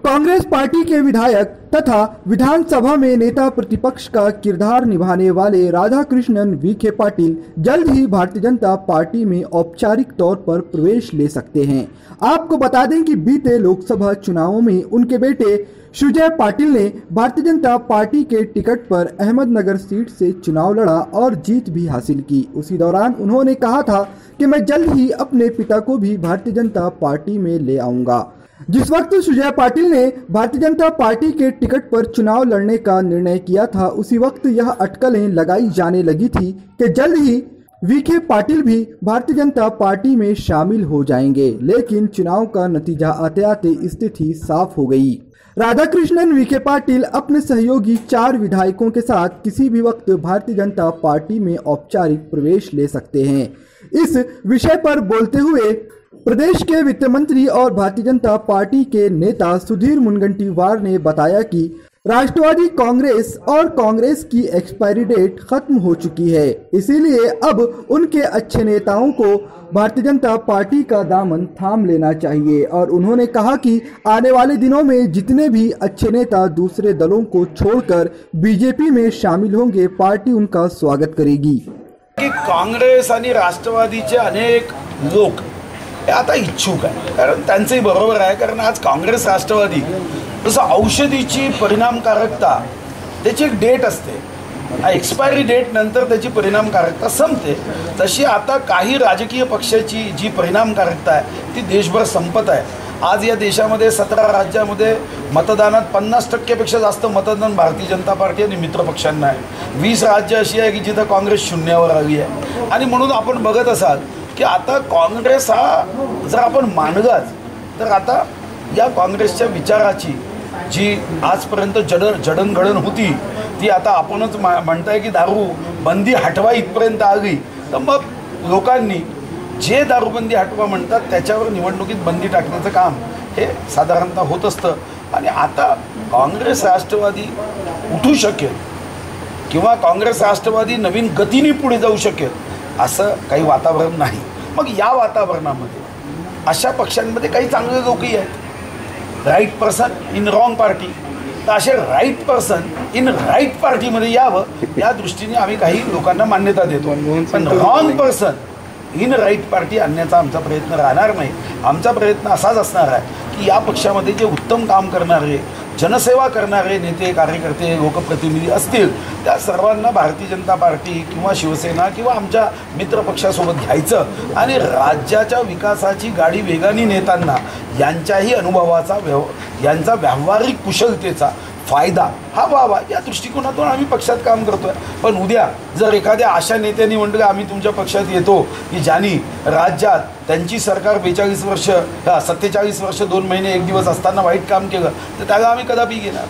Congress party के विधायक तथा विधानसभा में नेता प्रतिपक्ष का किरदार निभाने वाले राधाकृष्णन विखे पाटिल जल्द ही भारतीय जनता पार्टी में औपचारिक तौर पर प्रवेश ले सकते हैं। आपको बता दें कि बीते लोकसभा चुनावों में उनके बेटे सुजय पाटिल ने भारतीय जनता पार्टी के टिकट पर अहमदनगर सीट से चुनाव लड़ा और जीत भी हासिल की। उसी दौरान उन्होंने कहा था कि मैं जल्द ही अपने पिता को भी भारतीय जनता पार्टी में ले आऊंगा। जिस वक्त सुजय पाटिल ने भारतीय जनता पार्टी के टिकट पर चुनाव लड़ने का निर्णय किया था, उसी वक्त यह अटकलें लगाई जाने लगी थी कि जल्द ही विखे पाटिल भी भारतीय जनता पार्टी में शामिल हो जाएंगे। लेकिन चुनाव का नतीजा आते आते स्थिति साफ हो गई। राधाकृष्णन विखे पाटिल अपने सहयोगी 4 विधायकों के साथ किसी भी वक्त भारतीय जनता पार्टी में औपचारिक प्रवेश ले सकते हैं। इस विषय पर बोलते हुए प्रदेश के वित्त मंत्री और भारतीय जनता पार्टी के नेता सुधीर मुनगंटीवार ने बताया कि राष्ट्रवादी कांग्रेस और कांग्रेस की एक्सपायरी डेट खत्म हो चुकी है, इसीलिए अब उनके अच्छे नेताओं को भारतीय जनता पार्टी का दामन थाम लेना चाहिए। और उन्होंने कहा कि आने वाले दिनों में जितने भी अच्छे नेता दूसरे दलों को छोड़कर बीजेपी में शामिल होंगे, पार्टी उनका स्वागत करेगी। कांग्रेस आणि राष्ट्रवादीचे अनेक लोक आता इच्छुक आहे, कारण त्यांचंही बरोबर आहे। कारण आज काँग्रेस राष्ट्रवादी जसं औषधीची परिणामकारकता त्याची एक डेट असते, एक्सपायरी डेट नंतर त्याची परिणामकारकता संपते, तशी आता काही राजकीय पक्षाची जी परिणामकारकता आहे ती देशभर संपत आहे। आज या देशामध्ये 17 राज्यामध्ये मतदानात 50% पेक्षा जास्त मतदान भारतीय जनता पार्टी आणि मित्र पक्षांना आहे। 20 राज्य अशी आहे की जिथं काँग्रेस शून्यावर आली आहे। आणि म्हणून आपण बघत असाल की आता काँग्रेस हा जर आपण मानलाच तर आता या काँग्रेसच्या विचाराची जी आजपर्यंत जडणघडण होती ती आता आपणच म्हणताय की दारू बंदी हटवा इथपर्यंत आली, तर मग लोकांनी जे दारूबंदी हटवा म्हणतात त्याच्यावर निवडणुकीत बंदी टाकण्याचं काम हे साधारणतः होत असतं। आणि आता काँग्रेस राष्ट्रवादी उठू शकेल किंवा काँग्रेस राष्ट्रवादी नवीन गतीने पुढे जाऊ शकेल असं काही वातावरण नाही। मग या वातावरणामध्ये अशा पक्षांमध्ये काही चांगले लोकही आहेत, right person in wrong party, तर असे राईट पर्सन इन राईट पार्टीमध्ये यावं या दृष्टीने आम्ही काही लोकांना मान्यता देतो। पण wrong person in right party आणण्याचा आमचा प्रयत्न राहणार नाही। आमचा प्रयत्न असाच असणार आहे की या पक्षामध्ये जे उत्तम काम करणारे, जनसेवा करणारे नेते, कार्यकर्ते, लोकप्रतिनिधी असतील त्या सर्वांना भारतीय जनता पार्टी किंवा शिवसेना किंवा आमच्या मित्रपक्षासोबत घ्यायचं आणि राज्याच्या विकासाची गाडी वेगाने नेताना यांच्याही अनुभवाचा यांचा व्यावहारिक कुशलतेचा फायदा हा व्हावा या दृष्टिकोनातून आम्ही पक्षात काम करतोय। पण उद्या जर एखाद्या अशा नेत्यांनी म्हटलं आम्ही तुमच्या पक्षात येतो की ज्यांनी राज्यात त्यांची सरकार 47 वर्ष 2 महिने 1 दिवस असताना वाईट काम केलं, तर त्याला आम्ही कदापि घेणार